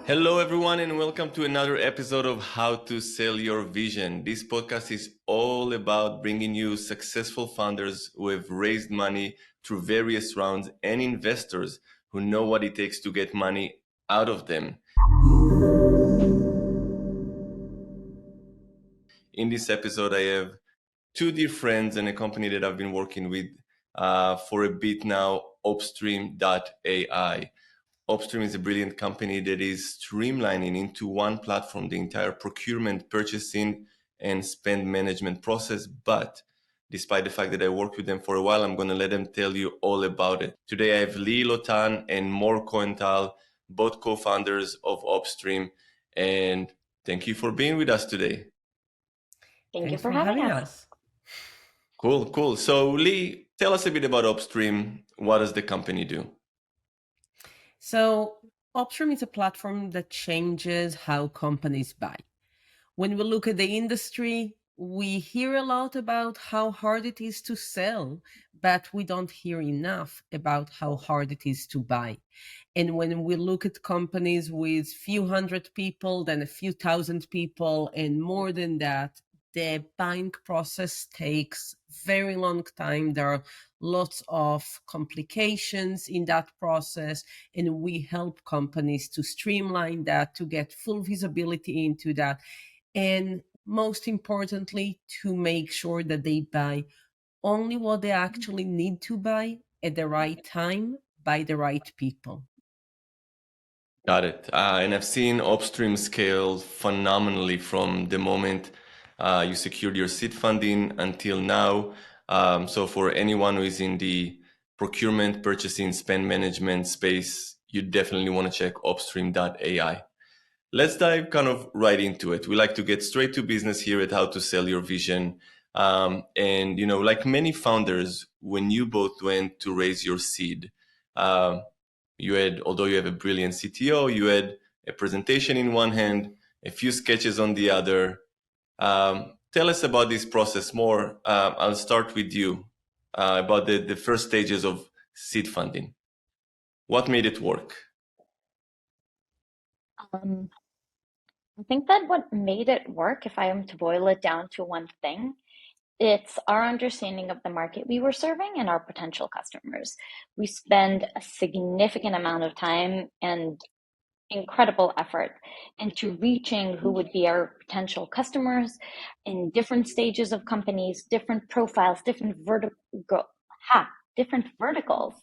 Hello, everyone, and welcome to another episode of How to Sell Your Vision. This podcast is all about bringing you successful founders who have raised money through various rounds and investors who know what it takes to get money out of them. In this episode, I have two dear friends and a company that I've been working with for a bit now, Opstream.ai. Opstream is a brilliant company that is streamlining into one platform the entire procurement, purchasing, and spend management process. But despite the fact that I worked with them for a while, I'm going to let them tell you all about it. Today, I have Lihi, Lutan, and Cohen, both co-founders of Opstream. And thank you for being with us today. Thank you Thanks for for having having us. us. Cool. So, Lee, tell us a bit about Opstream. What does the company do? So, Opstream is a platform that changes how companies buy. When we look at the industry, we hear a lot about how hard it is to sell, but we don't hear enough about how hard it is to buy. And when we look at companies with few hundred people, then a few thousand people, and more than that, the buying process takes very long time. There are lots of complications in that process, and we help companies to streamline that, to get full visibility into that, and most importantly, to make sure that they buy only what they actually need to buy at the right time by the right people. Got it. And I've seen Upstream scale phenomenally from the moment you secured your seed funding until now. So for anyone who is in the procurement, purchasing, spend management space, you definitely want to check Opstream.ai. Let's dive kind of right into it. We like to get straight to business here at How to Sell Your Vision. And, like many founders, when you both went to raise your seed, um, although you have a brilliant CTO, you had a presentation in one hand, a few sketches on the other. Tell us about this process more. I'll start with you about the first stages of seed funding. What made it work? Um, I think that what made it work, if I am to boil it down to one thing, it's our understanding of the market we were serving and our potential customers. We spend a significant amount of time and incredible effort into reaching who would be our potential customers in different stages of companies, different profiles, different verticals,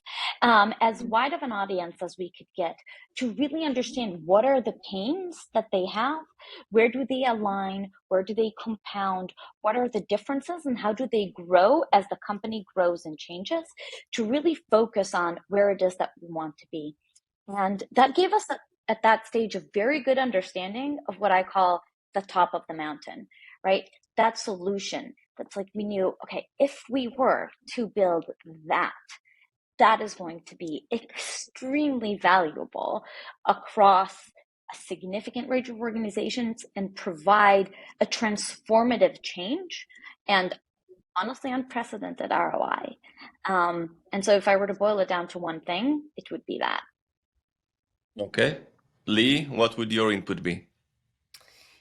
as wide of an audience as we could get to really understand what are the pains that they have, where do they align, where do they compound, what are the differences, and how do they grow as the company grows and changes, to really focus on where it is that we want to be. And that gave us at that stage a very good understanding of what I call the top of the mountain, right? That solution that's like we knew, okay, if we were to build that, that is going to be extremely valuable across a significant range of organizations and provide a transformative change and honestly unprecedented ROI. And so if I were to boil it down to one thing, it would be that. Okay. Lee, what would your input be?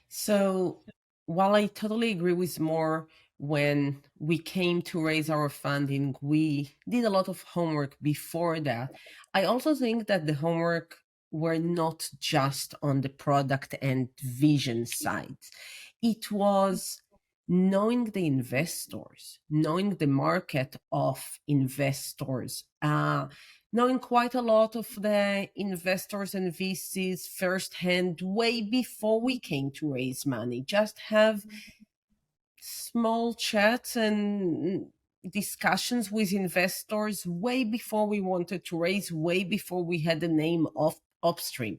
So, while I totally agree with more, when we came to raise our funding, we did a lot of homework before that. I also think that the homework were not just on the product and vision side. It was knowing the investors, knowing the market of investors, knowing quite a lot of the investors and VCs firsthand way before we came to raise money. Just have small chats and discussions with investors way before we wanted to raise, way before we had the name of Upstream.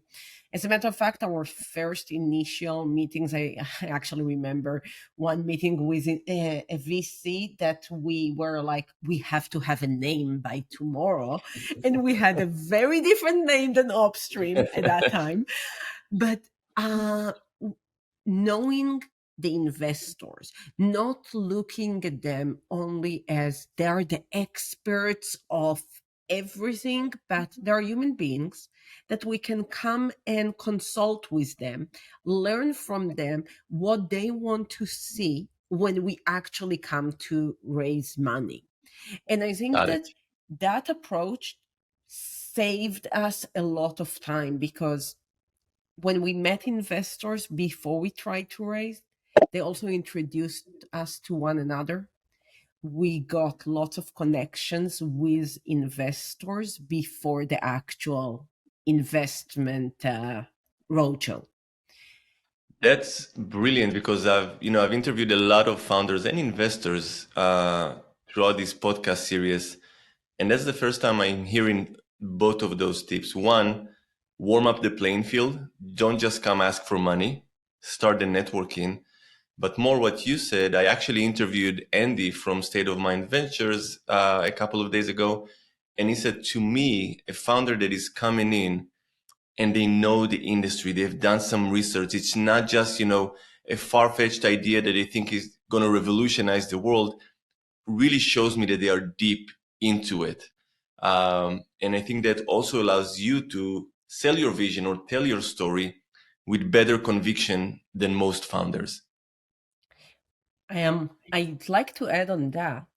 As a matter of fact, our first initial meetings, I actually remember one meeting with a VC that we were like, we have to have a name by tomorrow. And we had a very different name than Upstream at that time. But knowing the investors, not looking at them only as they're the experts of everything, but there are human beings that we can come and consult with them, learn from them what they want to see when we actually come to raise money. And I think Got that it. that approach saved us a lot of time, because when we met investors before we tried to raise, they also introduced us to one another. We got lots of connections with investors before the actual investment roadshow. That's brilliant because I've interviewed a lot of founders and investors throughout this podcast series, and that's the first time I'm hearing both of those tips. One, warm up the playing field. Don't just come ask for money. Start the networking. But more what you said, I actually interviewed Andy from State of Mind Ventures a couple of days ago, and he said to me, a founder that is coming in and they know the industry, they've done some research. It's not just, a far-fetched idea that they think is going to revolutionize the world, really shows me that they are deep into it. And I think that also allows you to sell your vision or tell your story with better conviction than most founders. I'd like to add on that.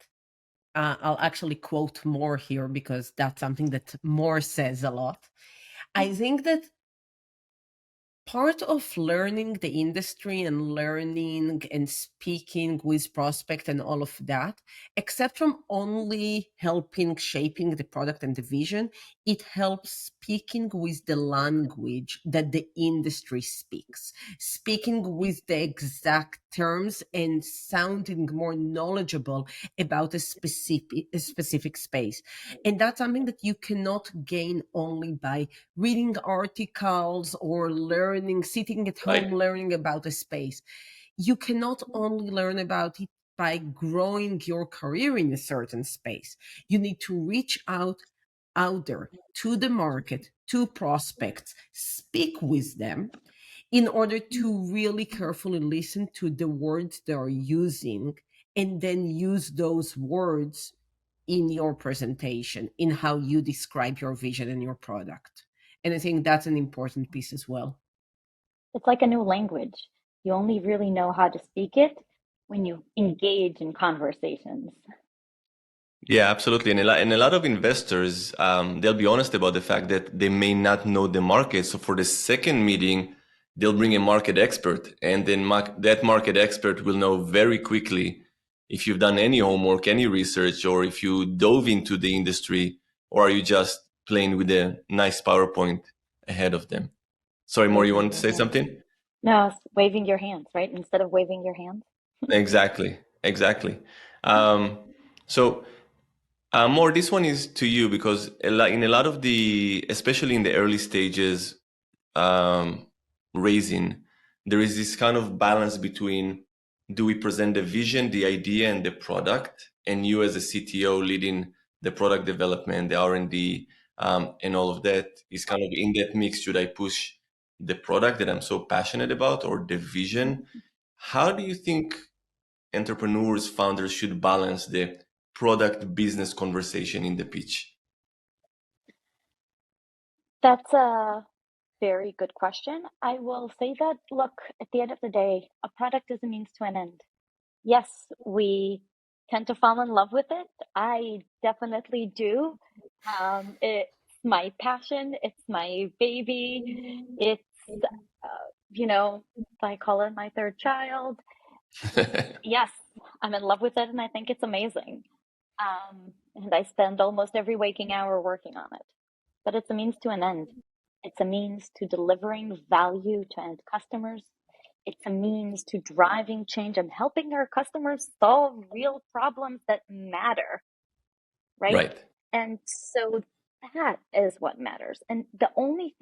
I'll actually quote Moore here because that's something that Moore says a lot. I think that part of learning the industry and learning and speaking with prospect and all of that, except from only helping shaping the product and the vision, it helps speaking with the language that the industry speaking with the exact terms and sounding more knowledgeable about a specific space. And that's something that you cannot gain only by reading articles or sitting at home Right. learning about a space. You cannot only learn about it by growing your career in a certain space. You need to reach out there to the market, to prospects, speak with them in order to really carefully listen to the words they are using, and then use those words in your presentation, in how you describe your vision and your product. And I think that's an important piece as well. It's like a new language. You only really know how to speak it when you engage in conversations. Yeah, absolutely. And a lot of investors, they'll be honest about the fact that they may not know the market. So for the second meeting, they'll bring a market expert, and then that market expert will know very quickly if you've done any homework, any research, or if you dove into the industry, or are you just playing with a nice PowerPoint ahead of them. Sorry, More, you Waving wanted to your say hands. something? No, waving your hands, right? Instead of waving your hands. Exactly, exactly. Um, so. More, this one is to you because in a lot of especially in the early stages, um, raising, there is this kind of balance between do we present the vision, the idea, and the product, and you as a CTO leading the product development, the R&D, and all of that is kind of in that mix. Should I push the product that I'm so passionate about or the vision? How do you think entrepreneurs, founders should balance the product business conversation in the pitch? That's a very good question. I will say that, look, at the end of the day, a product is a means to an end. Yes, we tend to fall in love with it. I definitely do. It's my passion, it's my baby, it's, I call it my third child. Yes, I'm in love with it and I think it's amazing. And I spend almost every waking hour working on it. But it's a means to an end. It's a means to delivering value to end customers. It's a means to driving change and helping our customers solve real problems that matter, right? Right. And so that is what matters. And the only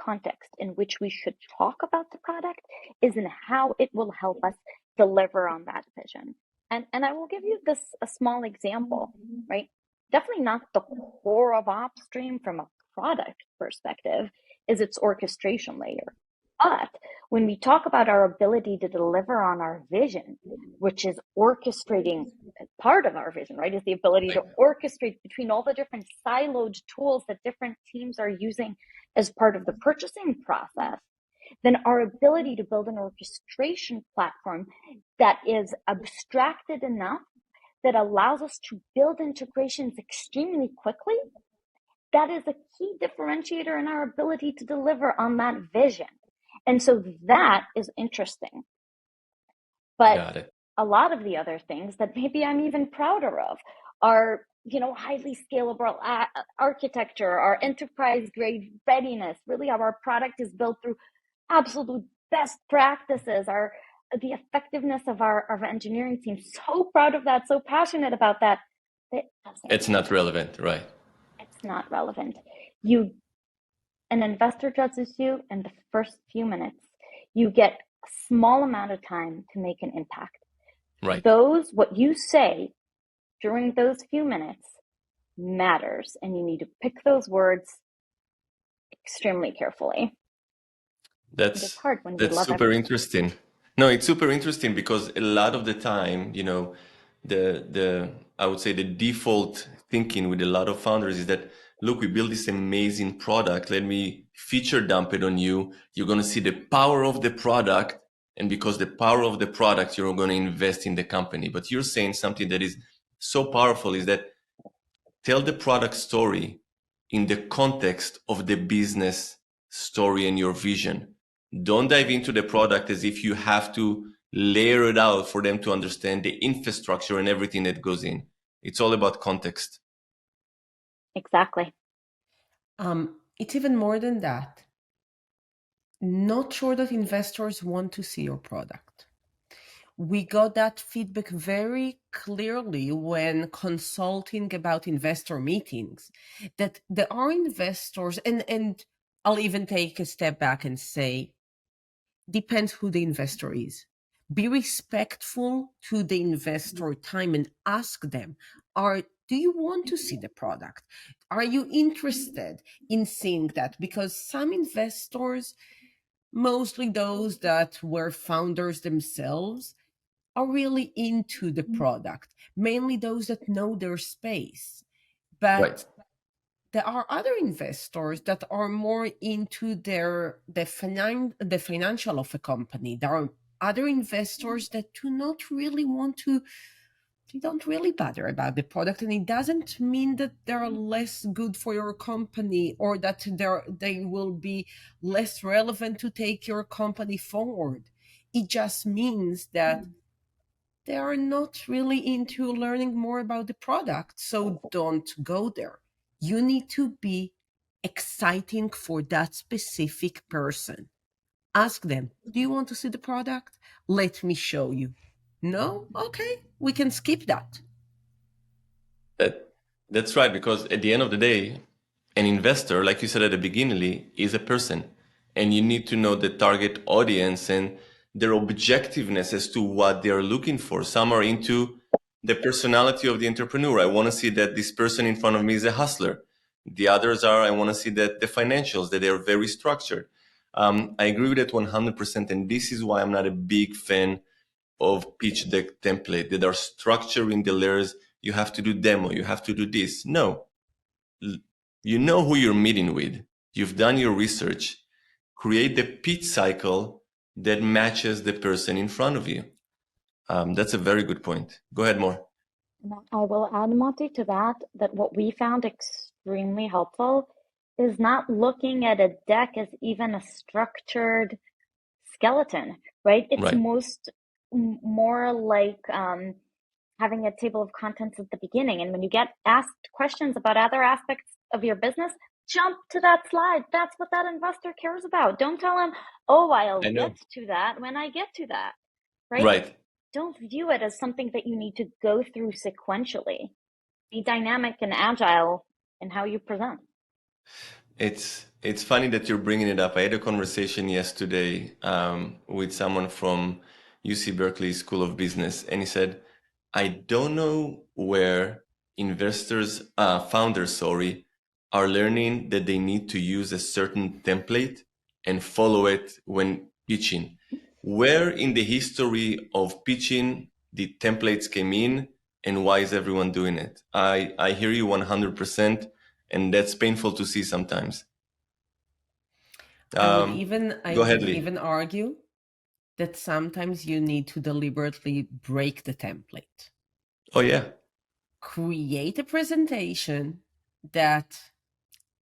context in which we should talk about the product is in how it will help us deliver on that vision. And I will give you this a small example, right? Definitely not the core of Opstream from a product perspective is its orchestration layer. But when we talk about our ability to deliver on our vision, which is orchestrating part of our vision, right, is the ability to orchestrate between all the different siloed tools that different teams are using as part of the purchasing process, then our ability to build an orchestration platform that is abstracted enough that allows us to build integrations extremely quickly, that is a key differentiator in our ability to deliver on that vision. And so that is interesting. But Got it. a lot of the other things that maybe I'm even prouder of are, highly scalable architecture, our enterprise grade readiness, really how our product is built through absolute best practices, the effectiveness of our engineering team. So proud of that, so passionate about that. It's not relevant, right? It's not relevant. An investor judges you in the first few minutes. You get a small amount of time to make an impact. Right. What you say during those few minutes matters, and you need to pick those words extremely carefully. It's hard when we That's love super everything. interesting. No, it's super interesting because a lot of the time, the I would say the default thinking with a lot of founders is that, look, we build this amazing product. Let me feature dump it on you. You're going to see the power of the product, and because the power of the product, you're going to invest in the company. But you're saying something that is so powerful, is that tell the product story in the context of the business story and your vision. Don't dive into the product as if you have to layer it out for them to understand the infrastructure and everything that goes in. It's all about context. Exactly. It's even more than that. Not sure that investors want to see your product. We got that feedback very clearly when consulting about investor meetings, that there are investors, and I'll even take a step back and say, depends who the investor is. Be respectful to the investor time and ask them, do you want to see the product? Are you interested in seeing that? Because some investors, mostly those that were founders themselves, are really into the product, mainly those that know their space. Right. But there are other investors that are more into the financial of a company. There are other investors that do not really want to, they don't really bother about the product, and it doesn't mean that they're less good for your company or that they will be less relevant to take your company forward. It just means that they are not really into learning more about the product. So don't go there. You need to be exciting for that specific person. Ask them, do you want to see the product? Let me show you. No? Okay, we can skip that. That that's right, because at the end of the day, an investor, like you said at the beginning, is a person, and you need to know the target audience and their objectiveness as to what they are looking for. Some are into the personality of the entrepreneur. I want to see that this person in front of me is a hustler. The others are, I want to see that the financials, that they are very structured. I agree with that 100%, and this is why I'm not a big fan of pitch deck template that are structuring the layers. You have to do demo, you have to do this. No, you know who you're meeting with. You've done your research. Create the pitch cycle that matches the person in front of you. That's a very good point. Go ahead, more. I will add, Monty, to that what we found extremely helpful is not looking at a deck as even a structured skeleton, right? It's Right. more like having a table of contents at the beginning. And when you get asked questions about other aspects of your business, jump to that slide. That's what that investor cares about. Don't tell him, oh, I'll I know. get to that when I get to that, right? Right. Don't view it as something that you need to go through sequentially. Be dynamic and agile in how you present. It's funny that you're bringing it up. I had a conversation yesterday with someone from UC Berkeley School of Business, and he said, "I don't know where founders, sorry, are learning that they need to use a certain template and follow it when pitching. Where in the history of pitching the templates came in, and why is everyone doing it? I hear you 100%, and that's painful to see sometimes. I would Um, even I Go ahead, would Lee. even argue that sometimes you need to deliberately break the template. Oh yeah, Create a presentation that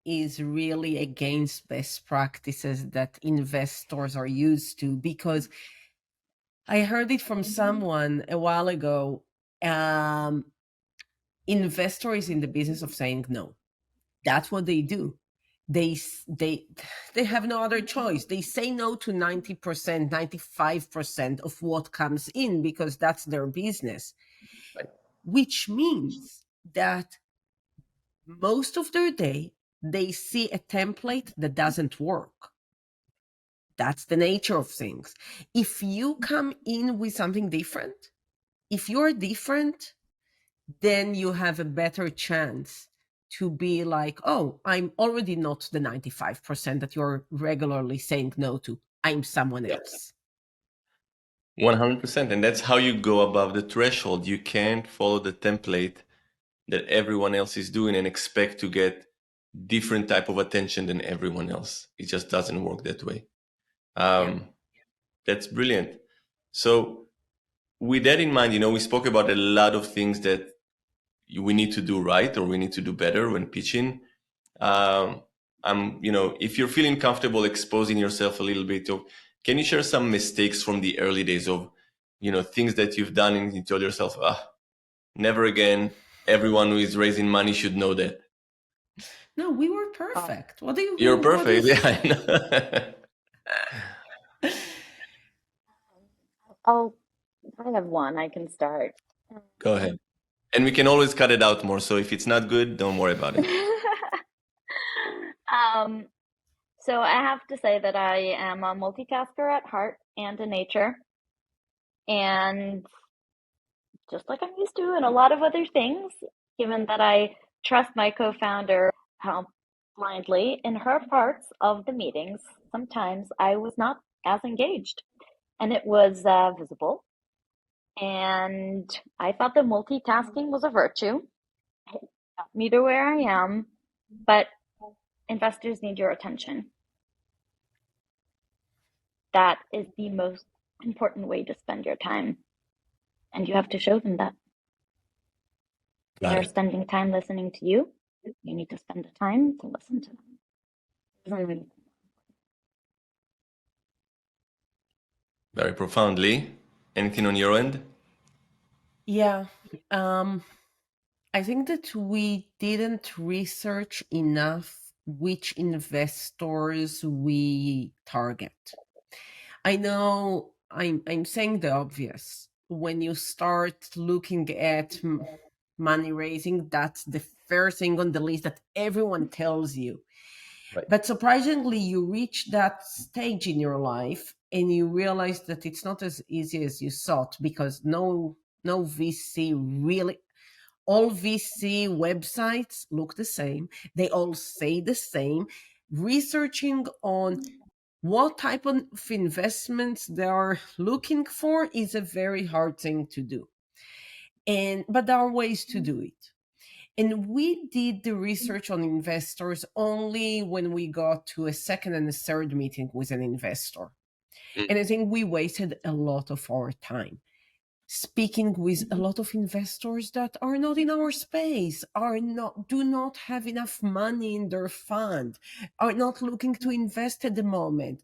is really against best practices that investors are used to, because I heard it from someone a while ago. Investor is in the business of saying no. That's what they do. They they they have no other choice. They say no to 90%, 95% of what comes in because that's their business, right. which means that most of their day they see a template that doesn't work. That's the nature of things. If you come in with something different, if you're different, then you have a better chance to be like, oh, I'm already not the 95% that you're regularly saying no to. I'm someone Yeah. else. 100%, and that's how you go above the threshold. You can't follow the template that everyone else is doing and expect to get different type of attention than everyone else. It just doesn't work that way. Yeah. That's brilliant. So with that in mind, we spoke about a lot of things that we need to do right or we need to do better when pitching. Um, if you're feeling comfortable exposing yourself a little bit, can you share some mistakes from the early days of, things that you've done and you told yourself, never again. Everyone who is raising money should know that. No, we were Oh, perfect. What do you You're what do you perfect. Yeah, think? I know. oh, I have one. I can start. Go ahead. And we can always cut it out more. So if it's not good, don't worry about it. um, so I have to say that I am a multitasker at heart and in nature, and just like I'm used to in a lot of other things, given that I trust my co-founder blindly in her parts of the meetings, sometimes I was not as engaged, and it was visible. And I thought that multitasking was a virtue. It got me to where I am, but investors need your attention. That is the most important way to spend your time, and you have to show them that. Got They're it. spending time listening to you. You need to spend the time to listen to them. Isn't really. Very profoundly. Anything on your end? Yeah. I think that we didn't research enough which investors we target. I know I'm saying the obvious. When you start looking at money raising, that's the first thing on the list that everyone tells you. Right. But surprisingly, you reach that stage in your life and you realize that it's not as easy as you thought, because no VC really, all VC websites look the same. They all say the same. Researching on what type of investments they are looking for is a very hard thing to do. But there are ways to do it. And we did the research on investors only when we got to a second and a third meeting with an investor. Mm. And I think we wasted a lot of our time speaking with a lot of investors that are not in our space, do not have enough money in their fund, are not looking to invest at the moment.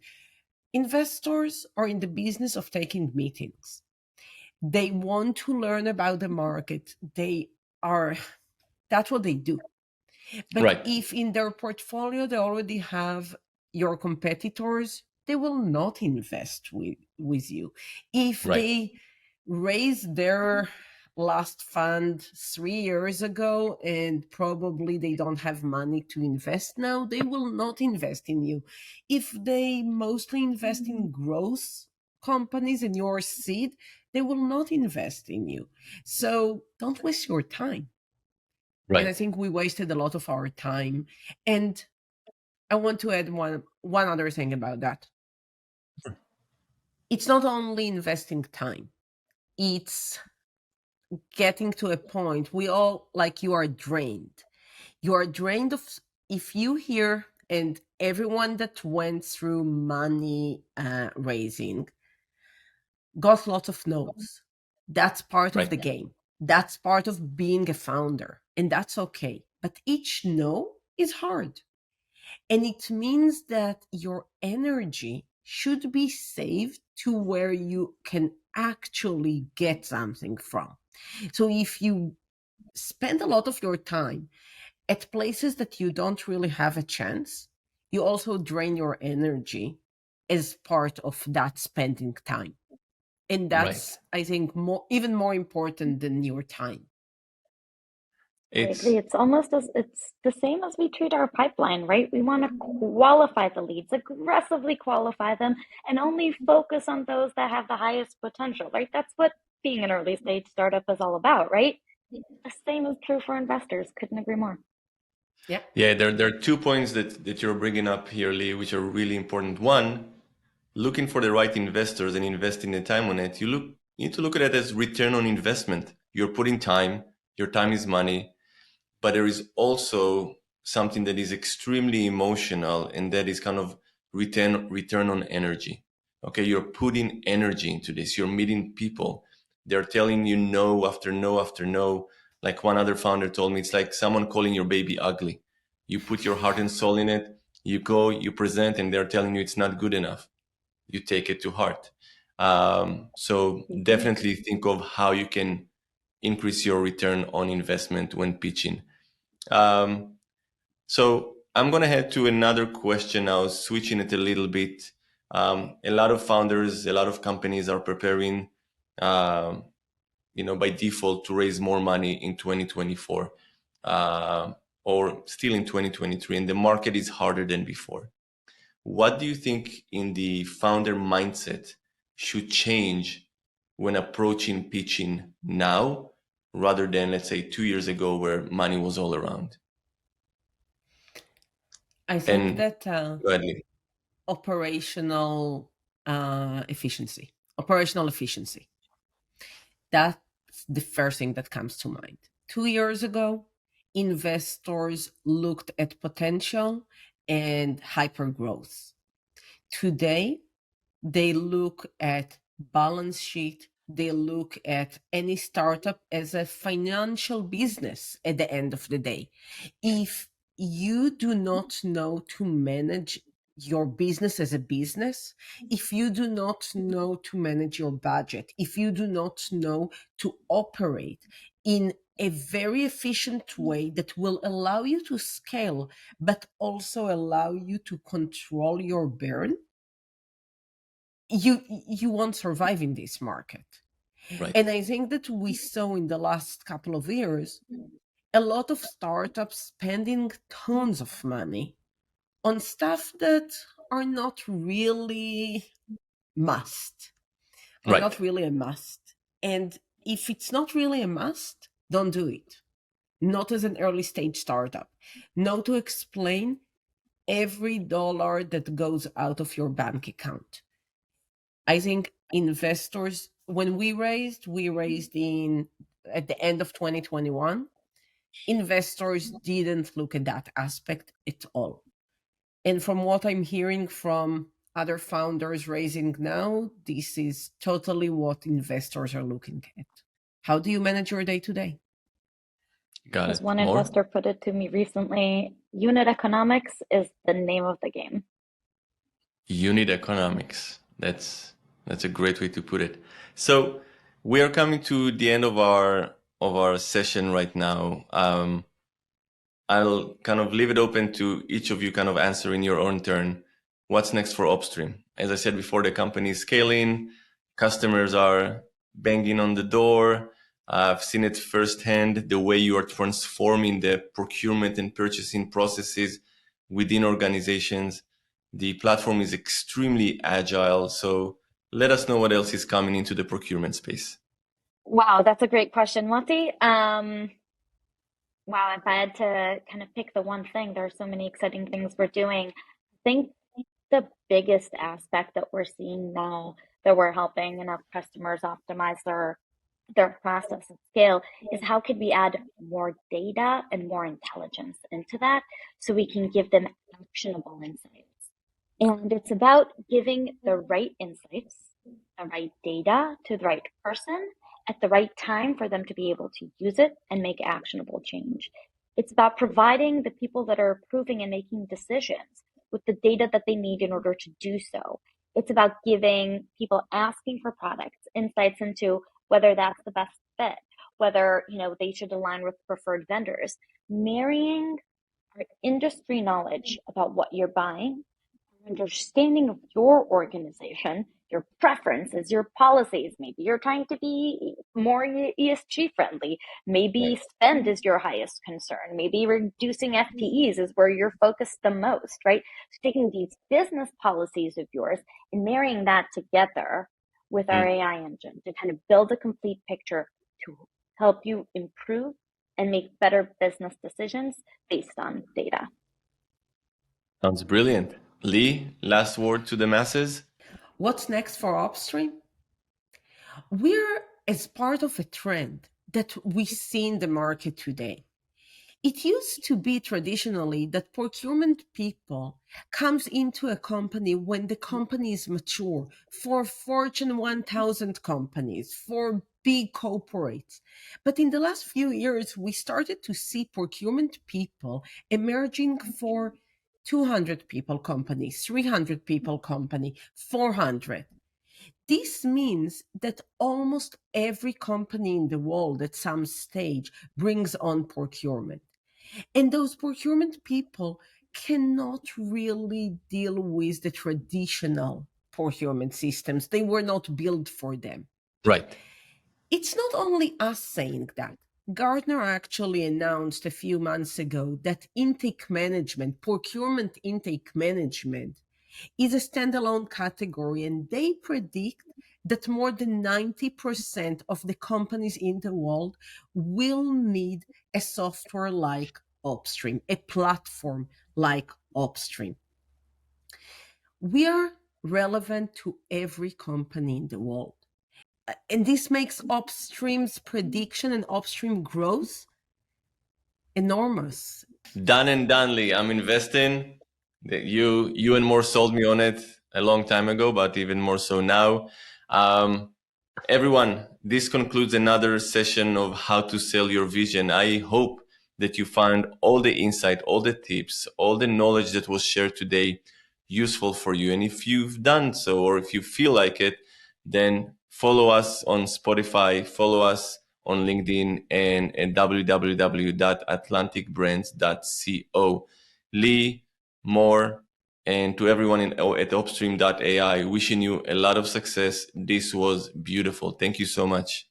Investors are in the business of taking meetings. They want to learn about the market. That's what they do. But Right. if in their portfolio they already have your competitors, they will not invest with you. If Right. they raise their last fund 3 years ago and probably they don't have money to invest now, they will not invest in you. If they mostly invest in growth companies and your seed, they will not invest in you. So don't waste your time. And I Right. think we wasted a lot of our time. And I want to add one other thing about that. It's not only investing time, it's getting to a point we all, like, you are drained. You are drained of, if you hear, and everyone that went through money raising got lots of no's. That's part of Right. the game. That's part of being a founder, and that's okay. But each no is hard. And it means that your energy should be saved to where you can actually get something from. So if you spend a lot of your time at places that you don't really have a chance, you also drain your energy as part of that spending time. And Right. that's, I think, even more important than your time. I It's agree. It's the same as we treat our pipeline, right? We want to qualify the leads, aggressively qualify them, and only focus on those that have the highest potential, right? That's what being an early stage startup is all about, right? The same is true for investors. Couldn't agree more. Yeah. Yeah, there are 2 points that you're bringing up here, Lee, which are really important. One, looking for the right investors and investing the time on it. You need to look at it as return on investment. You're putting time, your time is money, but there is also something that is extremely emotional, and that is kind of return on energy. Okay, you're putting energy into this. You're meeting people. They're telling you no after no after no. Like one other founder told me, it's like someone calling your baby ugly. You put your heart and soul in it. You go, you present, and they're telling you it's not good enough. You take it to heart. So Mhm. definitely think of how you can increase your return on investment when pitching. Um, so I'm going to head to another question now, switching it a little bit. A lot of founders, a lot of companies are preparing, um, by default to raise more money in 2024 or still in 2023, and the market is harder than before. What do you think in the founder mindset should change when approaching pitching now rather than, let's say, 2 years ago where money was all around? I think And that go ahead, Lee. operational operational efficiency. That's the first thing that comes to mind. 2 years ago, investors looked at potential and hyper growth. Today, they look at balance sheet, they look at any startup as a financial business at the end of the day. If you do not know to manage your business as a business, if you do not know to manage your budget, if you do not know to operate in a very efficient way that will allow you to scale, but also allow you to control your burn, you won't survive in this market. Right. And I think that we saw in the last couple of years a lot of startups spending tons of money on stuff that are not really must, are not Right. really a must. And if it's not really a must, don't do it. Not as an early stage startup. Not to explain every dollar that goes out of your bank account. I think investors, when we raised in at the end of 2021, investors didn't look at that aspect at all. And from what I'm hearing from other founders raising now, this is totally what investors are looking at. How do you manage your day to day? Got As it. one More? investor put it to me recently, unit economics is the name of the game. Unit economics. That's a great way to put it. So we are coming to the end of our session right now. I'll kind of leave it open to each of you kind of answer in your own turn. What's next for Opstream? As I said before, the company is scaling, customers are banging on the door. I've seen it firsthand, the way you are transforming the procurement and purchasing processes within organizations. The platform is extremely agile. So let us know what else is coming into the procurement space. Wow, that's a great question, Mati. Wow, if I had to kind of pick the one thing, there are so many exciting things we're doing. I think the biggest aspect that we're seeing now that we're helping enough customers optimize their process at scale is how could we add more data and more intelligence into that so we can give them actionable insights. And it's about giving the right insights, the right data to the right person at the right time for them to be able to use it and make actionable change. It's about providing the people that are approving and making decisions with the data that they need in order to do so. It's about giving people asking for products insights into whether that's the best fit, whether, they should align with preferred vendors, marrying our industry knowledge about what you're buying, understanding of your organization, your preferences, your policies. Maybe you're trying to be more ESG friendly. Maybe spend is your highest concern. Maybe reducing FTEs is where you're focused the most, right? So taking these business policies of yours and marrying that together with our AI engine to kind of build a complete picture to help you improve and make better business decisions based on data. Sounds brilliant. Lee, last word to the masses? What's next for Opstream? We're as part of a trend that we see in the market today. It used to be traditionally that procurement people comes into a company when the company is mature, for Fortune 1000 companies, for big corporates. But in the last few years, we started to see procurement people emerging for 200 people companies, 300 people company, 400. This means that almost every company in the world at some stage brings on procurement. And those procurement people cannot really deal with the traditional procurement systems. They were not built for them. Right. It's not only us saying that. Gartner actually announced a few months ago that intake management, procurement intake management, is a standalone category, and they predict that more than 90% of the companies in the world will need a software like Opstream, a platform like Opstream. We are relevant to every company in the world. And this makes Opstream's prediction and Opstream growth enormous. Done and done, Lee. I'm investing. You and more sold me on it a long time ago, but even more so now. Everyone, this concludes another session of How to Sell Your Vision. I hope that you find all the insight, all the tips, all the knowledge that was shared today useful for you. And if you've done so, or if you feel like it, then follow us on Spotify, follow us on LinkedIn, and at www.atlanticbrands.co. Lee, more, and to everyone at Opstream.ai, wishing you a lot of success. This was beautiful. Thank you so much.